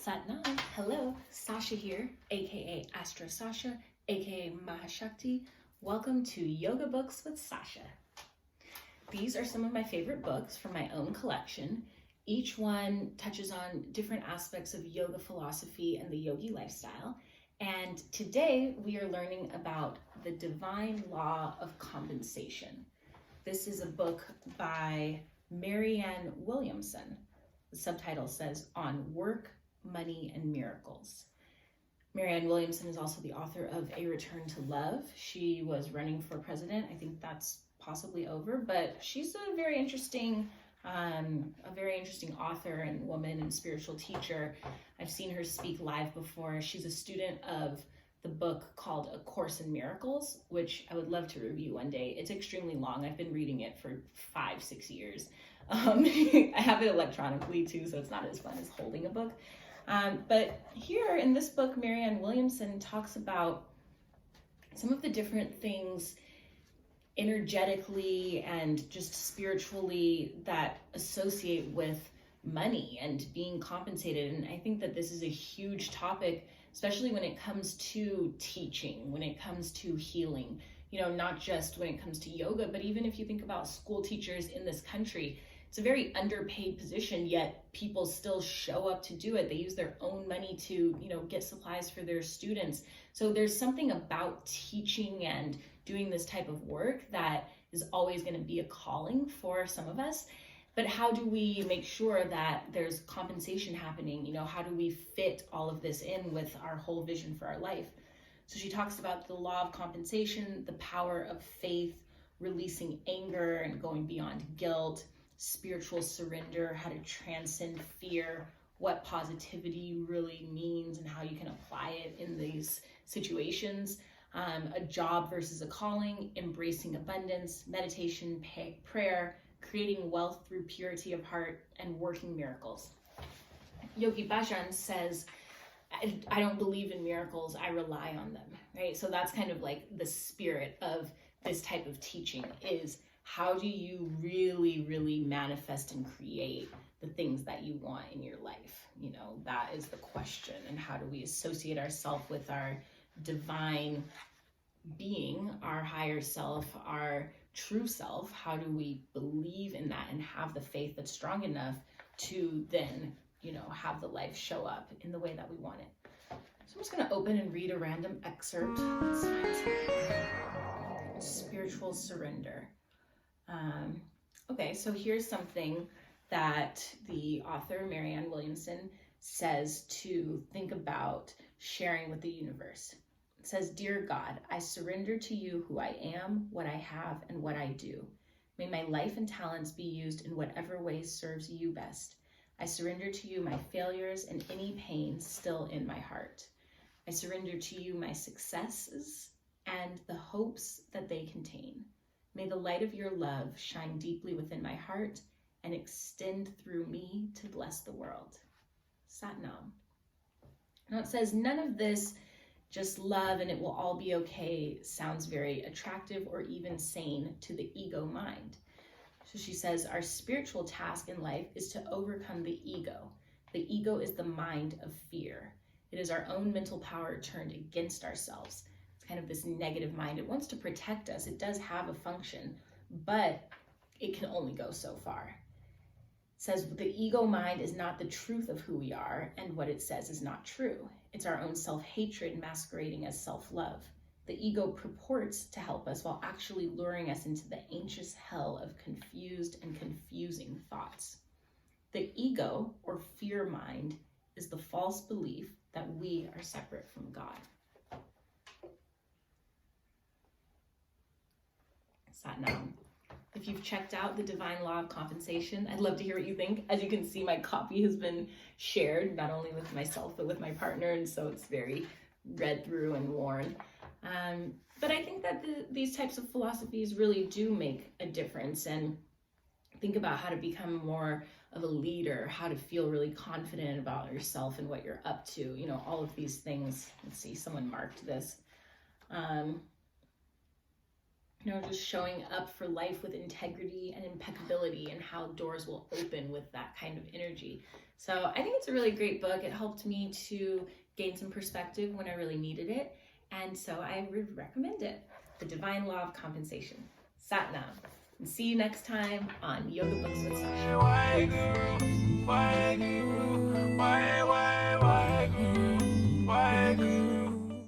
Satnam. Hello, Sasha here, aka Astro Sasha, aka Mahashakti. Welcome to Yoga Books with Sasha. These are some of my favorite books from my own collection. Each one touches on different aspects of yoga philosophy and the yogi lifestyle. And today we are learning about the divine law of compensation. This is a book by Marianne Williamson. The subtitle says On Work, Money, and Miracles. Marianne Williamson is also the author of A Return to Love. She was running for president. I think that's possibly over, but she's a very interesting author and woman and spiritual teacher. I've seen her speak live before. She's a student of the book called A Course in Miracles, which I would love to review one day. It's extremely long. I've been reading it for 5-6 years. I have it electronically too, so it's not as fun as holding a book. But here in this book, Marianne Williamson talks about some of the different things energetically and just spiritually that associate with money and being compensated. And I think that this is a huge topic, especially when it comes to teaching, when it comes to healing, not just when it comes to yoga, but even if you think about school teachers in this country, it's a very underpaid position, yet people still show up to do it. They use their own money to, get supplies for their students. So there's something about teaching and doing this type of work that is always going to be a calling for some of us. But how do we make sure that there's compensation happening? How do we fit all of this in with our whole vision for our life? So she talks about the law of compensation, the power of faith, releasing anger and going beyond guilt, spiritual surrender, how to transcend fear, what positivity really means and how you can apply it in these situations, a job versus a calling, embracing abundance, meditation, prayer, creating wealth through purity of heart, and working miracles. Yogi Bhajan says, I don't believe in miracles, I rely on them, right? So that's kind of like the spirit of this type of teaching is, how do you really, really manifest and create the things that you want in your life? That is the question. And how do we associate ourselves with our divine being, our higher self, our true self? How do we believe in that and have the faith that's strong enough to then, have the life show up in the way that we want it? So I'm just going to open and read a random excerpt. Let's find something. Spiritual surrender. Okay, so here's something that the author, Marianne Williamson, says to think about sharing with the universe. It says, Dear God, I surrender to you who I am, what I have, and what I do. May my life and talents be used in whatever way serves you best. I surrender to you my failures and any pain still in my heart. I surrender to you my successes and the hopes that they contain. May the light of your love shine deeply within my heart and extend through me to bless the world. Satnam. Now it says, none of this, just love and it will all be okay, sounds very attractive or even sane to the ego mind. So she says, our spiritual task in life is to overcome the ego. The ego is the mind of fear. It is our own mental power turned against ourselves. Kind of this negative mind. It wants to protect us. It does have a function, but it can only go so far. It says the ego mind is not the truth of who we are, and what it says is not true. It's our own self-hatred masquerading as self-love. The ego purports to help us while actually luring us into the anxious hell of confused and confusing thoughts. The ego, or fear mind, is the false belief that we are separate from God. Satnam. If you've checked out The Divine Law of Compensation, I'd love to hear what you think. As you can see, my copy has been shared, not only with myself, but with my partner, and so it's very read through and worn. But I think that these types of philosophies really do make a difference, and think about how to become more of a leader, how to feel really confident about yourself and what you're up to, all of these things. Let's see, someone marked this. just showing up for life with integrity and impeccability, and how doors will open with that kind of energy. So I think it's a really great book. It helped me to gain some perspective when I really needed it. And so I would recommend it. The Divine Law of Compensation. Sat Nam. And see you next time on Yoga Books with Sasha.